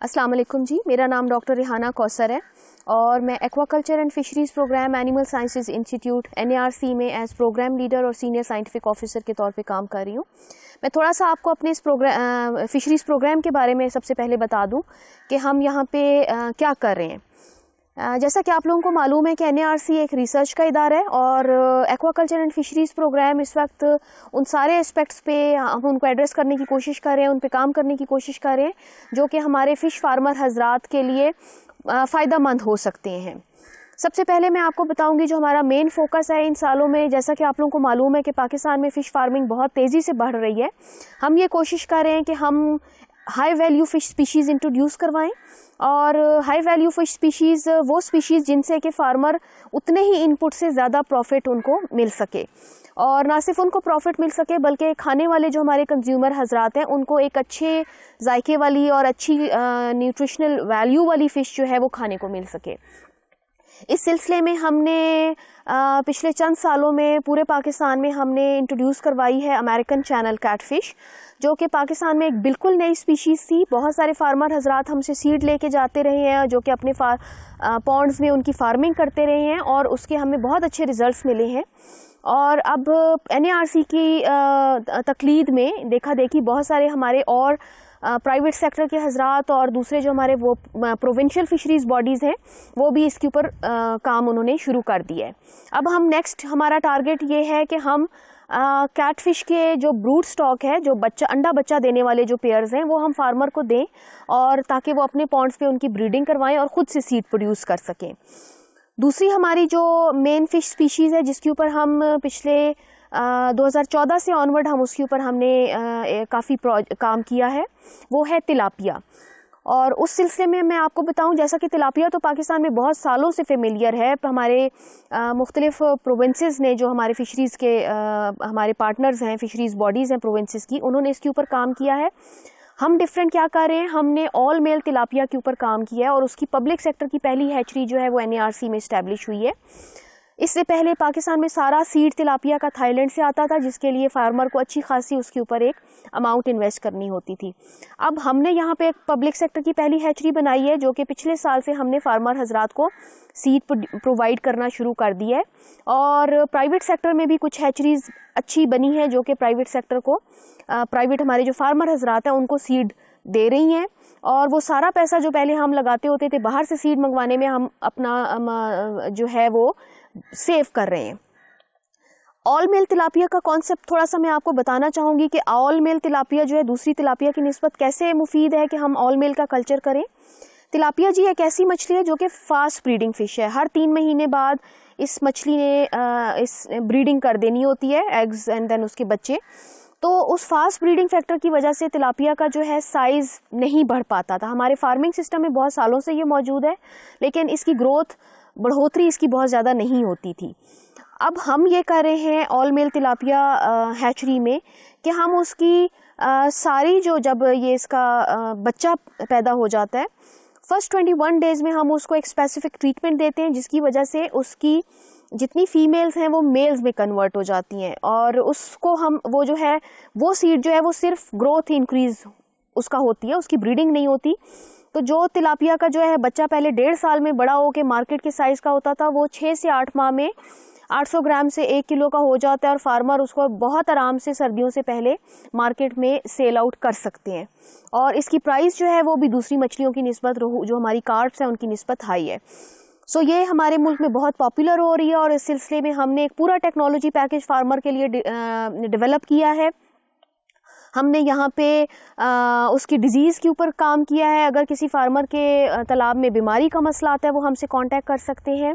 السلام علیکم جی، میرا نام ڈاکٹر ریحانہ کوثر ہے اور میں aquaculture and fisheries programme animal sciences institute NARC میں ایز پروگرام لیڈر اور سینئر سائنٹیفک آفیسر کے طور پہ کام کر رہی ہوں. میں تھوڑا سا آپ کو اپنے اس فشریز پروگرام کے بارے میں سب سے پہلے بتا دوں کہ ہم یہاں پہ کیا کر رہے ہیں. جیسا کہ آپ لوگوں کو معلوم ہے کہ NARC ایک ریسرچ کا ادارہ ہے اور aquaculture and fisheries programme اس وقت ان سارے اسپیکٹس پہ ہم ان کو ایڈریس کرنے کی کوشش کر رہے ہیں، ان پہ کام کرنے کی کوشش کر رہے ہیں جو کہ ہمارے فش فارمر حضرات کے لیے فائدہ مند ہو سکتے ہیں. سب سے پہلے میں آپ کو بتاؤں گی جو ہمارا مین فوکس ہے ان سالوں میں. جیسا کہ آپ لوگوں کو معلوم ہے کہ پاکستان میں فش فارمنگ بہت تیزی سے بڑھ رہی ہے. ہم یہ کوشش کر رہے ہیں کہ ہم high value fish species introduce کروائیں اور ہائی ویلیو فش سپیشیز وہ سپیشیز جن سے کہ فارمر اتنے ہی ان پٹ سے زیادہ پروفٹ ان کو مل سکے، اور نہ صرف ان کو پروفٹ مل سکے بلکہ کھانے والے جو ہمارے کنزیومر حضرات ہیں ان کو ایک اچھے ذائقے والی اور اچھی نیوٹریشنل ویلیو والی فش جو ہے وہ کھانے کو مل سکے. اس سلسلے میں ہم نے پچھلے چند سالوں میں پورے پاکستان میں ہم نے انٹروڈیوس کروائی ہے امریکن چینل کیٹ فش، جو کہ پاکستان میں ایک بالکل نئی سپیشیز تھی. بہت سارے فارمر حضرات ہم سے سیڈ لے کے جاتے رہے ہیں جو کہ اپنے پونڈز میں ان کی فارمنگ کرتے رہے ہیں اور اس کے ہمیں بہت اچھے ریزلٹس ملے ہیں. اور اب NARC کی تقلید میں دیکھا دیکھی بہت سارے ہمارے اور پرائیویٹ سیکٹر کے حضرات اور دوسرے جو ہمارے وہ پروونشل فشریز باڈیز ہیں وہ بھی اس کے اوپر کام انہوں نے شروع کر دیا ہے. اب ہم نیکسٹ ہمارا ٹارگٹ یہ ہے کہ ہم کیٹ فش کے جو بروڈ سٹاک ہے، جو انڈا بچہ دینے والے جو پیئرز ہیں وہ ہم فارمر کو دیں اور تاکہ وہ اپنے پونڈز پہ ان کی بریڈنگ کروائیں اور خود سے سیڈ پروڈیوس کر سکیں. دوسری ہماری جو مین فش سپیشیز ہے جس کے اوپر ہم پچھلے 2014 سے آنورڈ ہم اس کے اوپر ہم نے کافی کام کیا ہے، وہ ہے تلاپیا. اور اس سلسلے میں آپ کو بتاؤں جیسا کہ تلاپیا تو پاکستان میں بہت سالوں سے فیملیئر ہے. ہمارے مختلف پروونسز نے جو ہمارے فشریز کے ہمارے پارٹنرز ہیں، فشریز باڈیز ہیں پروونسز کی، انہوں نے اس کے اوپر کام کیا ہے. ہم ڈفرینٹ کیا کر رہے ہیں، ہم نے آل میل تلاپیا کے اوپر کام کیا ہے اور اس کی پبلک سیکٹر کی پہلی ہیچری جو ہے وہ NARC میں اسٹیبلش ہوئی ہے. اس سے پہلے پاکستان میں سارا سیڈ تلاپیا کا تھائی لینڈ سے آتا تھا جس کے لیے فارمر کو اچھی خاصی اس کے اوپر ایک اماؤنٹ انویسٹ کرنی ہوتی تھی. اب ہم نے یہاں پہ ایک پبلک سیکٹر کی پہلی ہیچری بنائی ہے جو کہ پچھلے سال سے ہم نے فارمر حضرات کو سیڈ پرووائڈ کرنا شروع کر دیا ہے. اور پرائیویٹ سیکٹر میں بھی کچھ ہیچریز اچھی بنی ہے جو کہ پرائیویٹ سیکٹر کو پرائیویٹ ہمارے جو فارمر حضرات ہیں ان کو سیڈ دے رہی ہیں. اور وہ سارا پیسہ جو پہلے ہم لگاتے ہوتے تھے باہر سے سیڈ منگوانے میں، ہم اپنا جو ہے وہ سیو کر رہے ہیں. آل میل تلاپیا کا کانسیپٹ تھوڑا سا میں آپ کو بتانا چاہوں گی کہ آل میل تلاپیا جو ہے دوسری تلاپیا کی نسبت کیسے مفید ہے کہ ہم آل میل کا کلچر کریں. تلاپیا جی ایک ایسی مچھلی ہے جو کہ فاسٹ بریڈنگ فش ہے. ہر 3 مہینے بعد اس مچھلی نے اس بریڈنگ کر دینی ہوتی ہے، ایگز اینڈ دین اس کے بچے. تو اس فاسٹ بریڈنگ فیکٹر کی وجہ سے تلاپیا کا جو ہے سائز نہیں بڑھ پاتا تھا. ہمارے فارمنگ سسٹم میں بہت سالوں سے یہ موجود ہے لیکن اس کی بڑھوتری اس کی بہت زیادہ نہیں ہوتی تھی. اب ہم یہ کر رہے ہیں آل میل تلاپیا ہیچری میں کہ ہم اس کی ساری جب یہ اس کا بچہ پیدا ہو جاتا ہے فرسٹ 21 ڈیز میں ہم اس کو ایک اسپیسیفک ٹریٹمنٹ دیتے ہیں جس کی وجہ سے اس کی جتنی فیمیلز ہیں وہ میلز میں کنورٹ ہو جاتی ہیں اور اس کو ہم وہ جو ہے وہ سیڈ جو ہے وہ صرف گروتھ انکریز اس کا ہوتی ہے، اس کی بریڈنگ نہیں ہوتی. تو جو تلاپیا کا جو ہے بچہ پہلے 1.5 سال میں بڑا ہو کے مارکیٹ کے سائز کا ہوتا تھا وہ 6 سے 8 ماہ میں 800 گرام سے 1 کلو کا ہو جاتا ہے اور فارمر اس کو بہت آرام سے سردیوں سے پہلے مارکیٹ میں سیل آؤٹ کر سکتے ہیں. اور اس کی پرائس جو ہے وہ بھی دوسری مچھلیوں کی نسبت جو ہماری کارپس ہیں ان کی نسبت ہائی ہے. سو یہ ہمارے ملک میں بہت پاپولر ہو رہی ہے اور اس سلسلے میں ہم نے ایک پورا ٹیکنالوجی پیکیج فارمر کے لیے ڈیولپ کیا ہے. ہم نے یہاں پہ اس کی ڈیزیز کے اوپر کام کیا ہے. اگر کسی فارمر کے تالاب میں بیماری کا مسئلہ آتا ہے وہ ہم سے کانٹیکٹ کر سکتے ہیں.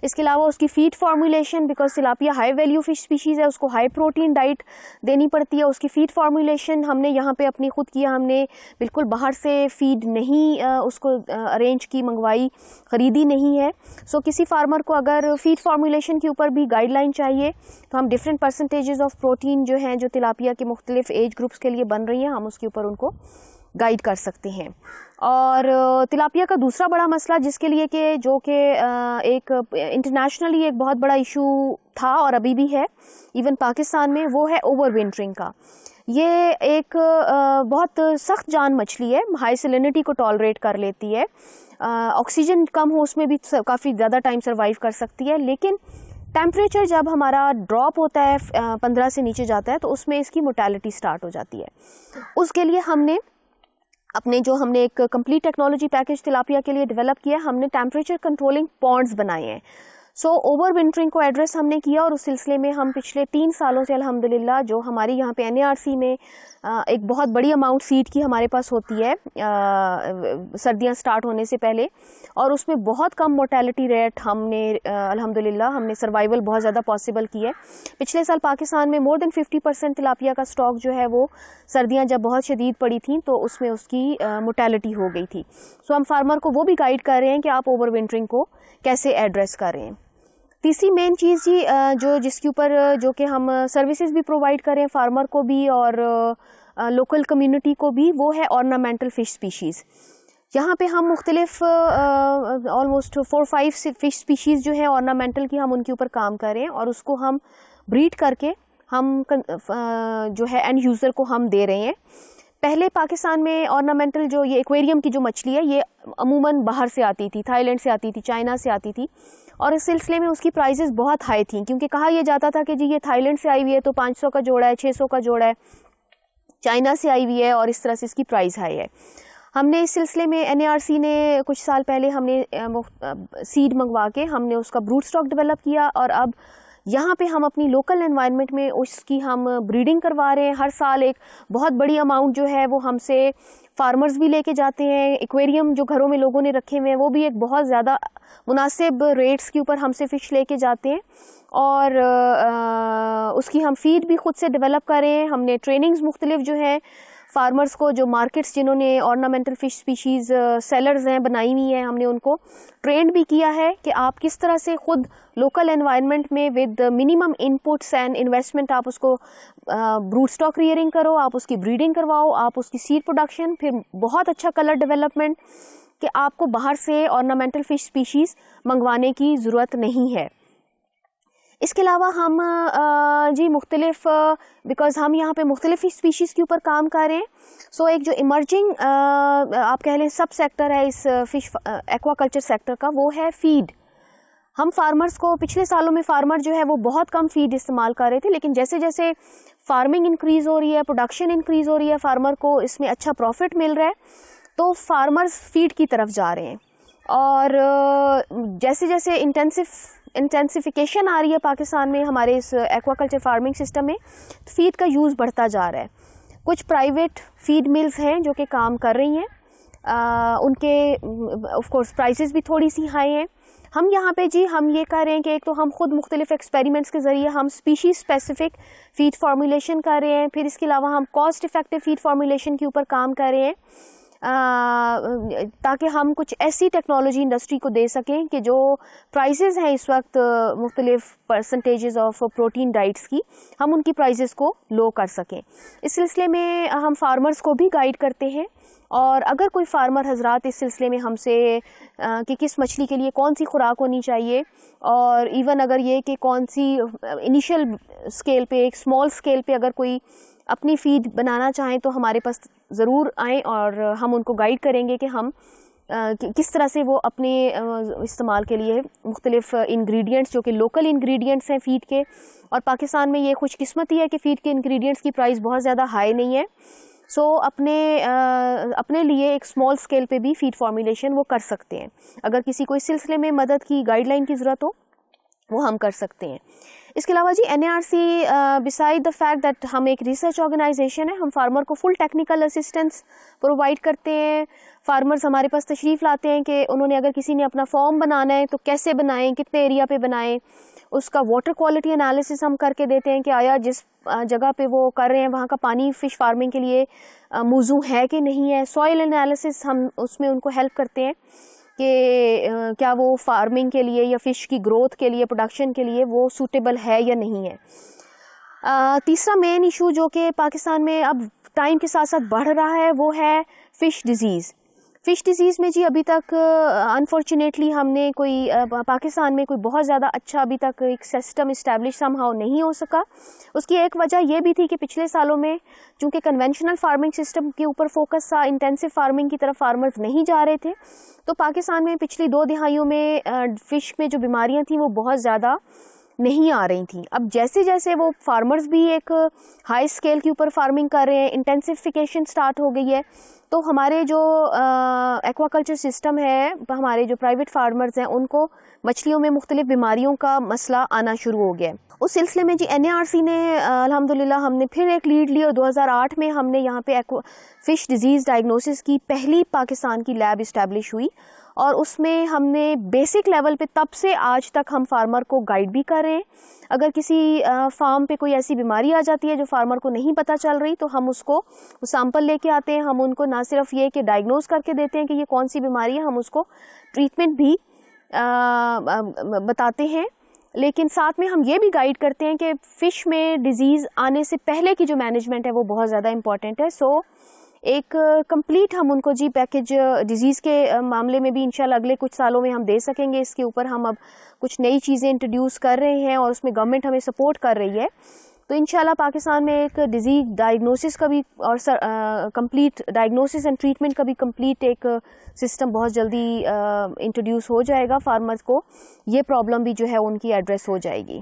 اس کے علاوہ اس کی feed formulation, because tilapia high value fish species ہے، اس کو ہائی پروٹین ڈائٹ دینی پڑتی ہے. اس کی فیڈ فارمولیشن ہم نے یہاں پہ اپنی خود کیا. ہم نے بالکل باہر سے فیڈ نہیں اس کو ارینج کی، منگوائی، خریدی نہیں ہے. سو کسی فارمر کو اگر فیڈ فارمولیشن کے اوپر بھی گائیڈ لائن چاہیے تو ہم ڈفرینٹ پرسنٹیجز آف پروٹین جو ہیں جو تلاپیا کے مختلف ایج گروپس کے لیے بن رہی ہیں ہم اس کے اوپر ان کو گائیڈ کر سکتے ہیں. اور تلاپیا کا دوسرا بڑا مسئلہ جس کے لیے کہ جو کہ ایک انٹرنیشنلی ایک بہت بڑا ایشو تھا اور ابھی بھی ہے ایون پاکستان میں, وہ ہے اوور ونٹرنگ کا. یہ ایک بہت سخت جان مچھلی ہے, ہائی سیلینٹی کو ٹالریٹ کر لیتی ہے, آکسیجن کم ہو اس میں بھی کافی زیادہ ٹائم سروائیو کر سکتی ہے, لیکن ٹیمپریچر جب ہمارا ڈراپ ہوتا ہے 15 سے نیچے جاتا ہے تو اس میں اس کی موٹیلٹی سٹارٹ ہو جاتی ہے. اس کے لیے ہم نے ایک کمپلیٹ ٹیکنالوجی پیکج تلاپیا کے لیے ڈیولپ کیا, ہم نے ٹیمپریچر کنٹرولنگ پونڈز بنائے ہیں. سو اوور ونٹرنگ کو ایڈریس ہم نے کیا, اور اس سلسلے میں ہم پچھلے 3 سالوں سے الحمدللہ جو ہماری یہاں پہ NARC میں ایک بہت بڑی اماؤنٹ فیڈ کی ہمارے پاس ہوتی ہے سردیاں سٹارٹ ہونے سے پہلے, اور اس میں بہت کم موٹیلٹی ریٹ ہم نے الحمدللہ ہم نے سروائیول بہت زیادہ پاسبل کی ہے. پچھلے سال پاکستان میں مور دین 50% تلاپیا کا سٹاک جو ہے وہ سردیاں جب بہت شدید پڑی تھیں تو اس میں اس کی موٹیلٹی ہو گئی تھی. سو ہم فارمر کو وہ بھی گائیڈ کر رہے ہیں کہ آپ اوور ونٹرنگ کو کیسے ایڈریس کر رہے ہیں. تیسری مین چیز جی جس کے اوپر جو کہ ہم سروسز بھی پرووائڈ کریں فارمر کو بھی اور لوکل کمیونٹی کو بھی, وہ ہے ornamental فش اسپیشیز. یہاں پہ ہم مختلف آلموسٹ 4-5 فش اسپیشیز جو ہیں ornamental کی, ہم ان کے اوپر کام کر رہے ہیں, اور اس کو ہم بریڈ کر کے ہم جو ہے اینڈ یوزر کو ہم دے رہے ہیں. پہلے پاکستان میں ornamental جو یہ ایکویریم کی جو مچھلی ہے یہ عموماً باہر سے آتی تھی, تھائی لینڈ سے آتی تھی, چائنا سے آتی تھی, اور اس سلسلے میں اس کی پرائزز بہت ہائی تھیں, کیونکہ کہا یہ جاتا تھا کہ جی یہ تھائی لینڈ سے آئی ہوئی ہے تو 500 کا جوڑا ہے, 600 کا جوڑا ہے, چائنا سے آئی ہوئی ہے اور اس طرح سے اس کی پرائز ہائی ہے. ہم نے اس سلسلے میں NARC نے کچھ سال پہلے ہم نے سیڈ منگوا کے ہم نے اس کا بروٹ سٹاک ڈیولپ کیا, اور اب یہاں پہ ہم اپنی لوکل انوائرمنٹ میں اس کی ہم بریڈنگ کروا رہے ہیں. ہر سال ایک بہت بڑی اماؤنٹ جو ہے وہ ہم سے فارمرز بھی لے کے جاتے ہیں. ایکویریم جو گھروں میں لوگوں نے رکھے ہوئے ہیں وہ بھی ایک بہت زیادہ مناسب ریٹس کے اوپر ہم سے فش لے کے جاتے ہیں, اور اس کی ہم فیڈ بھی خود سے ڈیولپ کر رہے ہیں. ہم نے ٹریننگز مختلف جو ہیں فارمرز کو, جو مارکیٹس جنہوں نے ornamental فش اسپیشیز سیلرز ہیں بنائی ہوئی ہیں, ہم نے ان کو ٹرینڈ بھی کیا ہے کہ آپ کس طرح سے خود لوکل انوائرمنٹ میں with minimum inputs and investment آپ اس کو بروٹ سٹاک ریئرنگ کرو, آپ اس کی بریڈنگ کرواؤ, آپ اس کی سیڈ پروڈکشن, پھر بہت اچھا کلر ڈیولپمنٹ, کہ آپ کو باہر سے ornamental فش اسپیشیز منگوانے کی ضرورت نہیں ہے. اس کے علاوہ ہم جی مختلف بیکاز ہم یہاں پہ مختلف اسپیشیز کے اوپر کام کر رہے ہیں, سو ایک جو ایمرجنگ آپ کہہ لیں سب سیکٹر ہے اس فش ایکوا کلچر سیکٹر کا, وہ ہے فیڈ. ہم فارمرز کو پچھلے سالوں میں فارمر جو ہے وہ بہت کم فیڈ استعمال کر رہے تھے, لیکن جیسے جیسے فارمنگ انکریز ہو رہی ہے, پروڈکشن انکریز ہو رہی ہے, فارمر کو اس میں اچھا پروفٹ مل رہا ہے, تو فارمرز فیڈ کی طرف جا رہے ہیں. اور جیسے جیسے انٹینسیفیکیشن آ رہی ہے پاکستان میں ہمارے اس ایکوا کلچر فارمنگ سسٹم میں, فیڈ کا یوز بڑھتا جا رہا ہے. کچھ پرائیویٹ فیڈ ملز ہیں جو کہ کام کر رہی ہیں, ان کے آف کورس پرائسز بھی تھوڑی سی ہائی ہیں. ہم یہاں پہ جی ہم یہ کر رہے ہیں کہ ایک تو ہم خود مختلف ایکسپیریمنٹس کے ذریعے ہم اسپیشیز اسپیسیفک فیڈ فارمولیشن کر رہے ہیں, پھر اس کے علاوہ ہم کاسٹ افیکٹو فیڈ فارمولیشن کے اوپر کام کر رہے ہیں, تاکہ ہم کچھ ایسی ٹیکنالوجی انڈسٹری کو دے سکیں کہ جو پرائزز ہیں اس وقت مختلف پرسنٹیجز آف پروٹین ڈائٹس کی, ہم ان کی پرائزز کو لو کر سکیں. اس سلسلے میں ہم فارمرز کو بھی گائیڈ کرتے ہیں, اور اگر کوئی فارمر حضرات اس سلسلے میں ہم سے کہ کس مچھلی کے لیے کون سی خوراک ہونی چاہیے, اور ایون اگر یہ کہ کون سی انیشیل اسکیل پہ ایک اسمال اسکیل پہ اگر کوئی اپنی فیڈ بنانا چاہیں تو ہمارے پاس ضرور آئیں, اور ہم ان کو گائیڈ کریں گے کہ ہم کس طرح سے وہ اپنے استعمال کے لیے مختلف انگریڈینٹس جو کہ لوکل انگریڈینٹس ہیں فیڈ کے, اور پاکستان میں یہ خوش قسمتی ہے کہ فیڈ کے انگریڈینٹس کی پرائز بہت زیادہ ہائی نہیں ہے, سو اپنے لیے ایک اسمال اسکیل پہ بھی فیڈ فارمولیشن وہ کر سکتے ہیں. اگر کسی کو اس سلسلے میں مدد کی گائیڈ لائن کی ضرورت ہو وہ ہم کر سکتے ہیں. اس کے علاوہ جی NARC beside the fact that ہم ایک ریسرچ آرگنائزیشن ہے, ہم فارمر کو فل ٹیکنیکل اسسٹنس پرووائڈ کرتے ہیں. فارمرز ہمارے پاس تشریف لاتے ہیں کہ انہوں نے اگر کسی نے اپنا فارم بنانا ہے تو کیسے بنائیں, کتنے ایریا پہ بنائیں, اس کا واٹر کوالٹی انالیسس ہم کر کے دیتے ہیں کہ آیا جس جگہ پہ وہ کر رہے ہیں وہاں کا پانی فش فارمنگ کے لیے موزوں ہے کہ نہیں ہے. سوائل انالیسس ہم اس میں ان کو ہیلپ کرتے ہیں کہ کیا وہ فارمنگ کے لیے یا فش کی گروتھ کے لیے, پروڈکشن کے لیے وہ سوٹیبل ہے یا نہیں ہے. تیسرا مین ایشو جو کہ پاکستان میں اب ٹائم کے ساتھ ساتھ بڑھ رہا ہے وہ ہے فش ڈیزیز. فش ڈیزیز میں جی ابھی تک انفارچونیٹلی ہم نے کوئی پاکستان میں کوئی بہت زیادہ اچھا ابھی تک ایک سسٹم اسٹیبلش سم ہاؤ نہیں ہو سکا. اس کی ایک وجہ یہ بھی تھی کہ پچھلے سالوں میں چونکہ کنونشنل فارمنگ سسٹم کے اوپر فوکس تھا, انٹینسو فارمنگ کی طرف فارمرز نہیں جا رہے تھے, تو پاکستان میں پچھلی 2 دہائیوں میں فش میں جو بیماریاں تھیں وہ بہت زیادہ نہیں آ رہی تھیں. اب جیسے جیسے وہ فارمرز بھی ایک ہائی اسکیل کے اوپر فارمنگ کر رہے ہیں, انٹینسیفیکیشن سٹارٹ ہو گئی ہے, تو ہمارے جو ایکوا کلچر سسٹم ہے, ہمارے جو پرائیویٹ فارمرز ہیں ان کو مچھلیوں میں مختلف بیماریوں کا مسئلہ آنا شروع ہو گیا ہے. اس سلسلے میں جی NARC نے الحمدللہ ہم نے پھر ایک لیڈ لی اور 2008 میں ہم نے یہاں پہ فش ڈیزیز ڈائگنوسس کی پہلی پاکستان کی لیب اسٹیبلش ہوئی, اور اس میں ہم نے بیسک لیول پہ تب سے آج تک ہم فارمر کو گائیڈ بھی کر رہے ہیں. اگر کسی فارم پہ کوئی ایسی بیماری آ جاتی ہے جو فارمر کو نہیں پتہ چل رہی, تو ہم اس کو سیمپل لے کے آتے ہیں. ہم ان کو نہ صرف یہ کہ ڈائگنوز کر کے دیتے ہیں کہ یہ کون سی بیماری ہے, ہم اس کو ٹریٹمنٹ بھی بتاتے ہیں, لیکن ساتھ میں ہم یہ بھی گائیڈ کرتے ہیں کہ فش میں ڈیزیز آنے سے پہلے کی جو مینجمنٹ ہے وہ بہت زیادہ امپورٹنٹ ہے. سو ایک کمپلیٹ ہم ان کو جی پیکج ڈیزیز کے معاملے میں بھی انشاءاللہ اگلے کچھ سالوں میں ہم دے سکیں گے. اس کے اوپر ہم اب کچھ نئی چیزیں انٹروڈیوس کر رہے ہیں اور اس میں گورنمنٹ ہمیں سپورٹ کر رہی ہے. تو انشاءاللہ پاکستان میں ایک ڈیزیز ڈائگنوسس کا بھی اور کمپلیٹ ڈائگنوسس اینڈ ٹریٹمنٹ کا بھی کمپلیٹ ایک سسٹم بہت جلدی انٹروڈیوس ہو جائے گا. فارمرز کو یہ پرابلم بھی جو ہے ان کی ایڈریس ہو جائے گی.